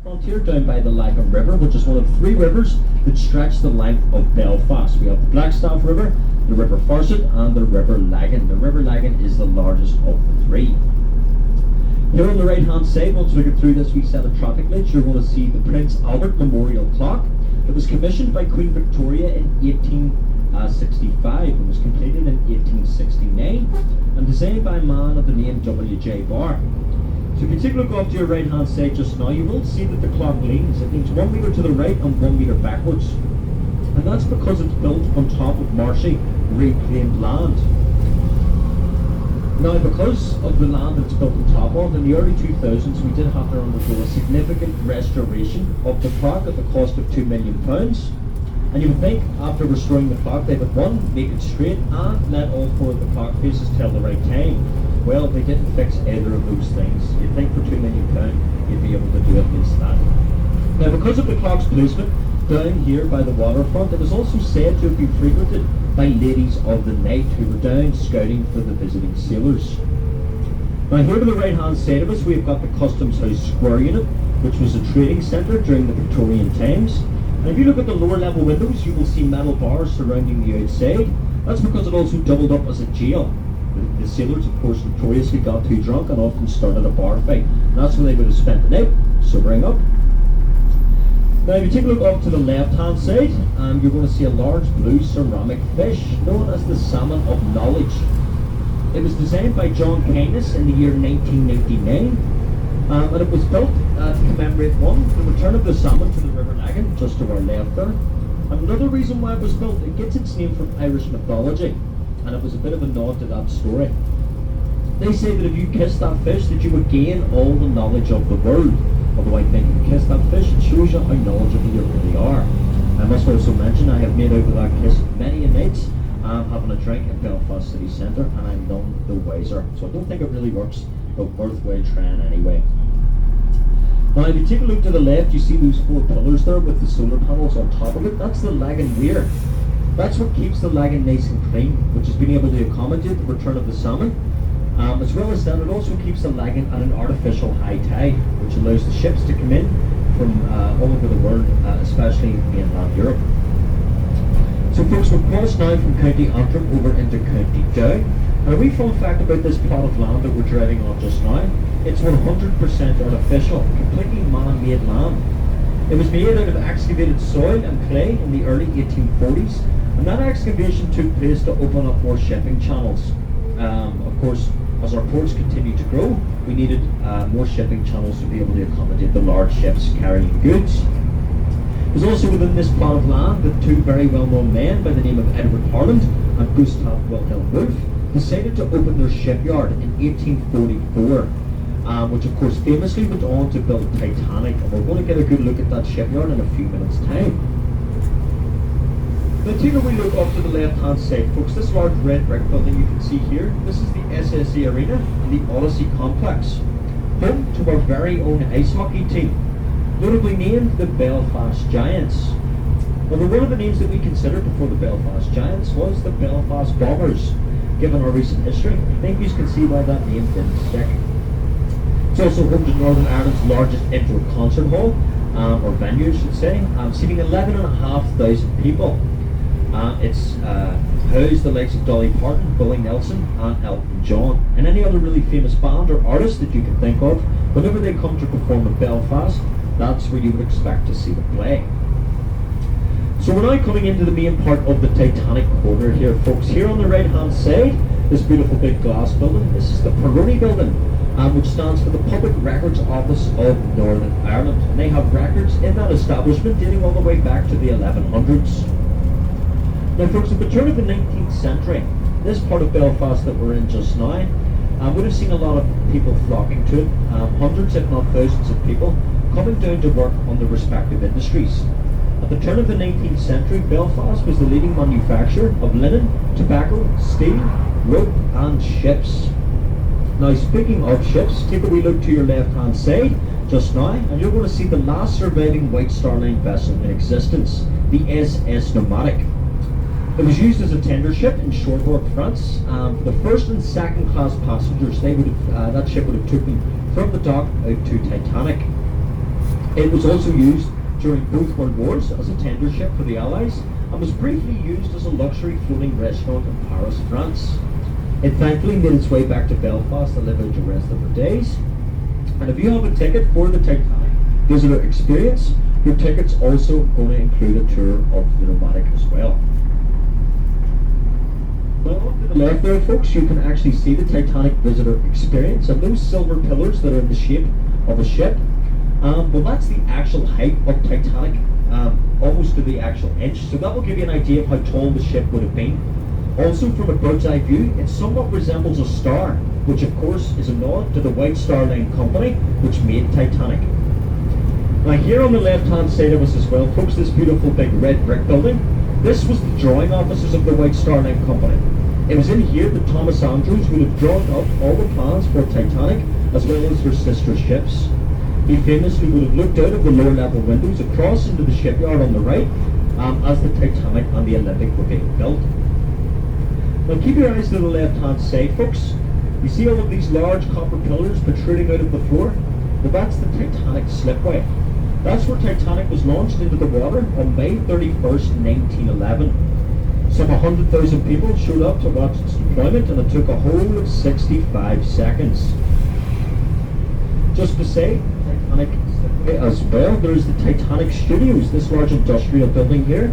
Frontier down by the Lagan River, which is one of 3 rivers that stretch the length of Belfast. We have the Blackstaff River, the River Farset, and the River Lagan. The River Lagan is the largest of the 3. Here on the right hand side, once we get through this wee set of traffic lights, you're going to see the Prince Albert Memorial Clock. It was commissioned by Queen Victoria in 1865 and was completed in 1869 and designed by a man of the name W.J. Barr. So if you take a look off to your right hand side just now, you will see that the clock leans. It leans 1 metre to the right and 1 metre backwards. And that's because it's built on top of marshy, reclaimed land. Now, because of the land it's built on top of, in the early 2000s we did have to undergo a significant restoration of the clock at the cost of £2 million. And you would think, after restoring the clock, they would, 1, make it straight and let all 4 of the clock faces tell the right time. Well, they didn't fix either of those things. You'd think for £2 million you'd be able to do at least that. Now, because of the clock's placement down here by the waterfront, it was also said to have been frequented by ladies of the night who were down scouting for the visiting sailors. Now, here to the right hand side of us, we've got the Customs House Square Unit, which was a trading centre during the Victorian times. And if you look at the lower level windows, you will see metal bars surrounding the outside. That's because it also doubled up as a jail. The sailors, of course, notoriously got too drunk and often started a bar fight. And that's where they would have spent the night, sobering up. Now, if you take a look off to the left-hand side, you're going to see a large blue ceramic fish known as the Salmon of Knowledge. It was designed by John Kindness in the year 1999, and it was built to commemorate, 1, the return of the salmon to the River Lagan, just to our left there. And another reason why it was built, it gets its name from Irish mythology, and it was a bit of a nod to that story. They say that if you kiss that fish, that you would gain all the knowledge of the world. Although I think if you kiss that fish, it shows you how knowledgeable you really are. I must also mention I have made out with that kiss many a nights, having a drink in Belfast City Centre, and I'm none the wiser. So I don't think it really works, but worthwhile trying anyway. Now, if you take a look to the left, you see those 4 pillars there with the solar panels on top of it. That's the Lagan Weir. That's what keeps the Lagan nice and clean, which has been able to accommodate the return of the salmon. As well as that, it also keeps the Lagan at an artificial high tide, which allows the ships to come in from all over the world, especially mainland Europe. So folks, we're crossed now from County Antrim over into County Down. And a wee fun fact about this plot of land that we're driving on just now, it's 100% artificial, completely man-made land. It was made out of excavated soil and clay in the early 1840s, and that excavation took place to open up more shipping channels. Of course, as our ports continued to grow, we needed more shipping channels to be able to accommodate the large ships carrying goods. There's also within this plot of land that 2 very well-known men by the name of Edward Harland and Gustav Wilhelm Wolff decided to open their shipyard in 1844, which of course famously went on to build Titanic, and we're going to get a good look at that shipyard in a few minutes' time. Now take a wee look off to the left hand side, folks. This large red brick building you can see here, this is the SSE Arena and the Odyssey Complex, home to our very own ice hockey team, notably named the Belfast Giants. Well, one of the names that we considered before the Belfast Giants was the Belfast Bombers. Given our recent history, I think you can see why that name didn't stick. It's also home to Northern Ireland's largest indoor concert hall, or venue I should say, seating 11,500 people. It's housed the likes of Dolly Parton, Billy Nelson and Elton John, and any other really famous band or artist that you can think of. Whenever they come to perform in Belfast, that's where you would expect to see the play. So we're now coming into the main part of the Titanic corridor here, folks. Here on the right hand side, this beautiful big glass building, this is the Peroni building, which stands for the Public Records Office of Northern Ireland. And they have records in that establishment dating all the way back to the 1100s. Now folks, at the turn of the 19th century, this part of Belfast that we're in just now would have seen a lot of people flocking to it, hundreds if not thousands of people coming down to work on their respective industries. At the turn of the 19th century, Belfast was the leading manufacturer of linen, tobacco, steel, rope and ships. Now speaking of ships, take a wee look to your left hand side just now and you're going to see the last surviving White Star Line vessel in existence, the SS Nomadic. It was used as a tender ship in Cherbourg, France. For the first and second class passengers, that ship would have taken from the dock out to Titanic. It was also used during both World Wars as a tender ship for the Allies and was briefly used as a luxury floating restaurant in Paris, France. It thankfully made its way back to Belfast to live out the rest of the days. And if you have a ticket for the Titanic visitor experience, your ticket's also going to include a tour of the Nomadic as well. Well, off to the left there, folks, you can actually see the Titanic visitor experience and those silver pillars that are in the shape of a ship. Well, that's the actual height of Titanic, almost to the actual inch. So that will give you an idea of how tall the ship would have been. Also, from a bird's eye view, it somewhat resembles a star, which of course is a nod to the White Star Line company, which made Titanic. Now here on the left-hand side of us as well, folks, this beautiful big red brick building, this was the drawing offices of the White Star Line company. It was in here that Thomas Andrews would have drawn up all the plans for Titanic, as well as her sister ships. He famously would have looked out of the lower level windows across into the shipyard on the right as the Titanic and the Olympic were being built. Now keep your eyes to the left hand side, folks. You see all of these large copper pillars protruding out of the floor? Well, that's the Titanic slipway. That's where Titanic was launched into the water on May 31st, 1911. Some 100,000 people showed up to watch its deployment, and it took a whole of 65 seconds. Just to say, Titanic as well, there's the Titanic Studios, this large industrial building here.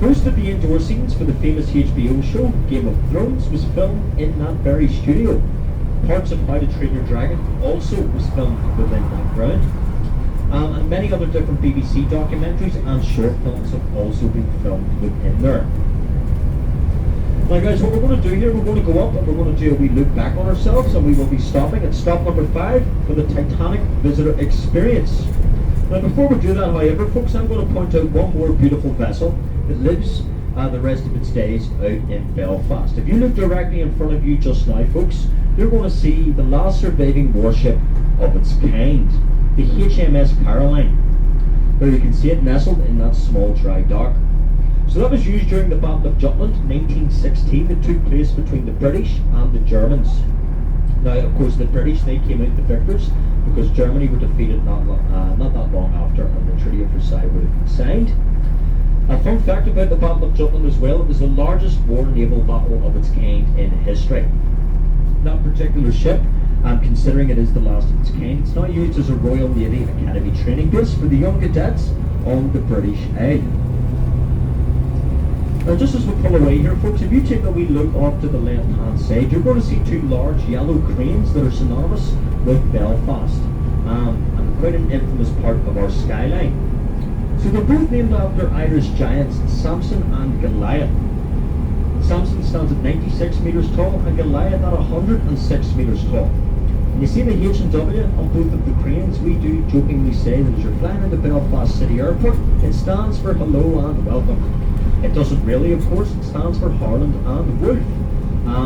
Most of the indoor scenes for the famous HBO show Game of Thrones was filmed in that very studio. Parts of How to Train Your Dragon also was filmed within that ground. And many other different BBC documentaries and short films have also been filmed within there. Now guys, what we're going to do here, we're going to go up and we're going to do a wee look back on ourselves, and we will be stopping at stop number 5 for the Titanic visitor experience. Now before we do that, however, folks, I'm going to point out one more beautiful vessel that lives the rest of its days out in Belfast. If you look directly in front of you just now, folks, you're going to see the last surviving warship of its kind, the HMS Caroline. There you can see it nestled in that small dry dock. So that was used during the Battle of Jutland 1916 that took place between the British and the Germans. Now, of course, the British, they came out the victors because Germany were defeated not that long after, and the Treaty of Versailles would have been signed. A fun fact about the Battle of Jutland as well, it was the largest war naval battle of its kind in history. That particular ship, considering it is the last of its kind, it's now used as a Royal Navy Academy training base for the young cadets on the British Isle. Now just as we pull away here, folks, if you take a wee look off to the left hand side, you're going to see two large yellow cranes that are synonymous with Belfast, and quite an infamous part of our skyline. So they're both named after Irish giants Samson and Goliath. Samson stands at 96 metres tall and Goliath at 106 metres tall. And you see the H&W on both of the cranes. We do jokingly say that as you're flying into Belfast City Airport, it stands for hello and welcome. It doesn't really, of course, it stands for Harland and Wolff.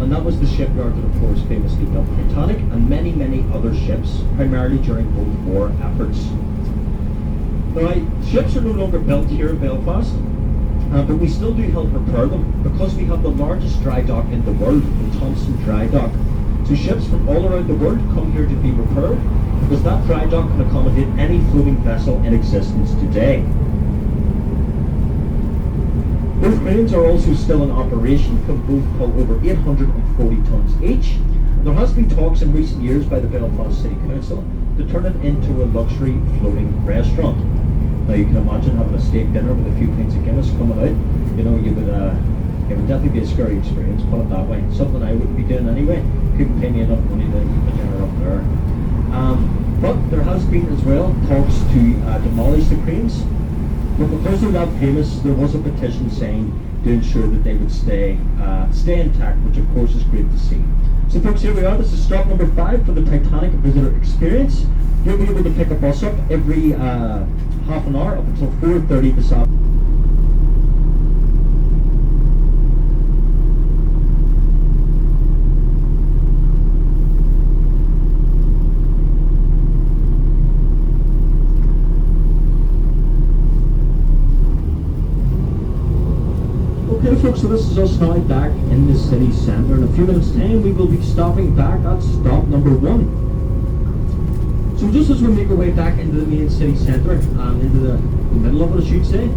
And that was the shipyard that, of course, famously built Titanic and many, many other ships, primarily during both war efforts. Now, ships are no longer built here in Belfast, but we still do help repair them because we have the largest dry dock in the world, the Thompson Dry Dock. So ships from all around the world come here to be repaired because that dry dock can accommodate any floating vessel in existence today. Both cranes are also still in operation, can both pull over 840 tonnes each. There has been talks in recent years by the Belfast City Council to turn it into a luxury floating restaurant. Now you can imagine having a steak dinner with a few pints of Guinness coming out. You know, it would definitely be a scary experience, put it that way. Something I wouldn't be doing anyway. Couldn't pay me enough money to eat a dinner up there. But there has been as well talks to demolish the cranes. But because they're that famous, there was a petition signed to ensure that they would stay intact, which of course is great to see. So folks, here we are. This is stop number 5 for the Titanic visitor experience. You'll be able to pick a bus up every half an hour up until 4:30 this afternoon. Okay folks, so this is us now back in the city centre. In a few minutes time we will be stopping back at stop number 1. So just as we make our way back into the main city centre, into the middle of it, I should say,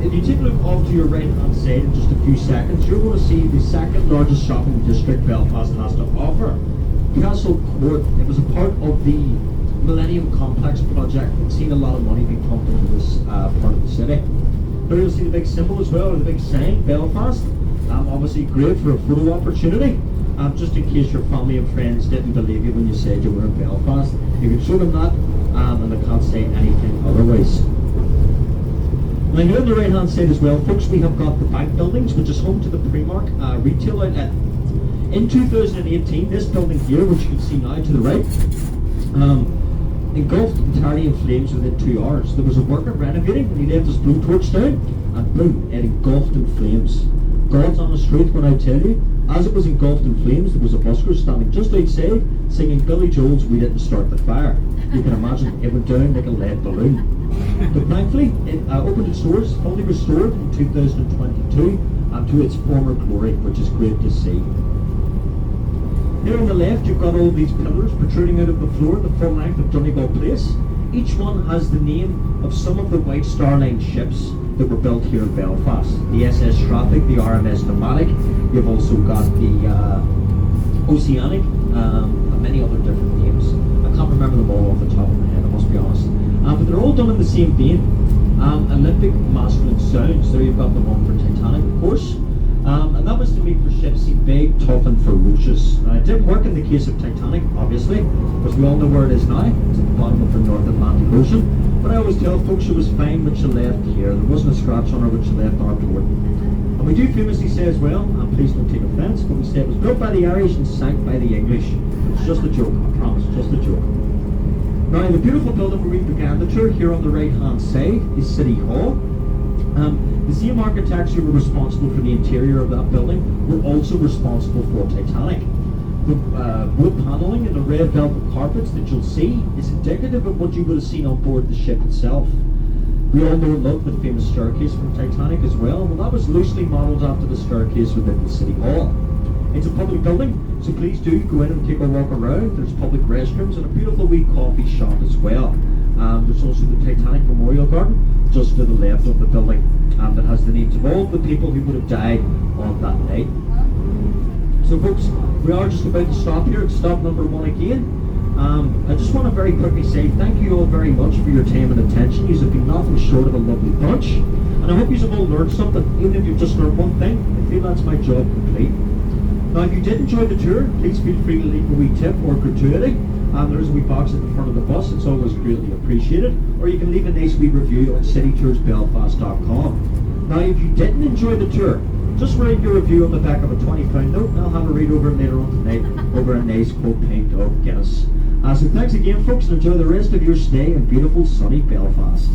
if you take a look off to your right hand side in just a few seconds, you're going to see the second largest shopping district Belfast has to offer. Castle Court. It was a part of the Millennium Complex project. It's seen a lot of money being pumped into this part of the city. But you'll see the big symbol as well, or the big sign, Belfast. Obviously great for a photo opportunity. Just in case your family and friends didn't believe you when you said you were in Belfast, you can show them that, and they can't say anything otherwise. Now here on the right hand side as well, folks, we have got the bank buildings, which is home to the Primark retail outlet. In 2018, this building here, which you can see now to the right, engulfed entirely in flames within 2 hours. There was a worker renovating and he left his blowtorch down, and boom, it engulfed in flames. God's honest truth when I tell you, as it was engulfed in flames, there was a busker standing just outside singing Billy Joel's "We Didn't Start the Fire." You can imagine it went down like a lead balloon. But thankfully, it opened its doors, fully restored in 2022, and to its former glory, which is great to see. Here on the left, you've got all these pillars protruding out of the floor, the full length of Donegal Place. Each one has the name of some of the White Star Line ships that were built here in Belfast. The SS Strathic, the RMS Nomadic. You've also got the Oceanic, and many other different names. I can't remember them all off the top of my head, I must be honest. But they're all done in the same vein. Olympic masculine sounds. There you've got the one for Titanic, of course. And that was to make the ship seem big, tough and ferocious. Now, it didn't work in the case of Titanic, obviously, because we all know where it is now. It's at the bottom of the North Atlantic Ocean. But I always tell folks she was fine when she left here. There wasn't a scratch on her when she left our port. And we do famously say as well, and please don't take offence, but we say it was built by the Irish and sank by the English. It's just a joke, I promise, just a joke. Now, the beautiful building where we began the tour, here on the right-hand side, is City Hall. The same architects who were responsible for the interior of that building were also responsible for Titanic. The wood panelling and the red velvet carpets that you'll see is indicative of what you would have seen on board the ship itself. We all know and love the famous staircase from Titanic as well. Well, that was loosely modelled after the staircase within the City Hall. It's a public building, so please do go in and take a walk around. There's public restrooms and a beautiful wee coffee shop as well. There's also the Titanic Memorial Garden just to the left of the building, that has the names of all the people who would have died on that night. So folks, we are just about to stop here at stop number 1 again. I just want to very quickly say thank you all very much for your time and attention. You have been nothing short of a lovely bunch, and I hope you have all learned something. Even if you've just learned one thing, I feel that's my job complete. Now, if you did enjoy the tour, please feel free to leave a wee tip or gratuity. There's a wee box at the front of the bus. It's always greatly appreciated. Or you can leave a nice wee review on citytoursbelfast.com. Now, if you didn't enjoy the tour, just write your review on the back of a £20 note, and I'll have a read over it later on tonight over a nice cold pint of Guinness. So thanks again, folks, and enjoy the rest of your stay in beautiful sunny Belfast.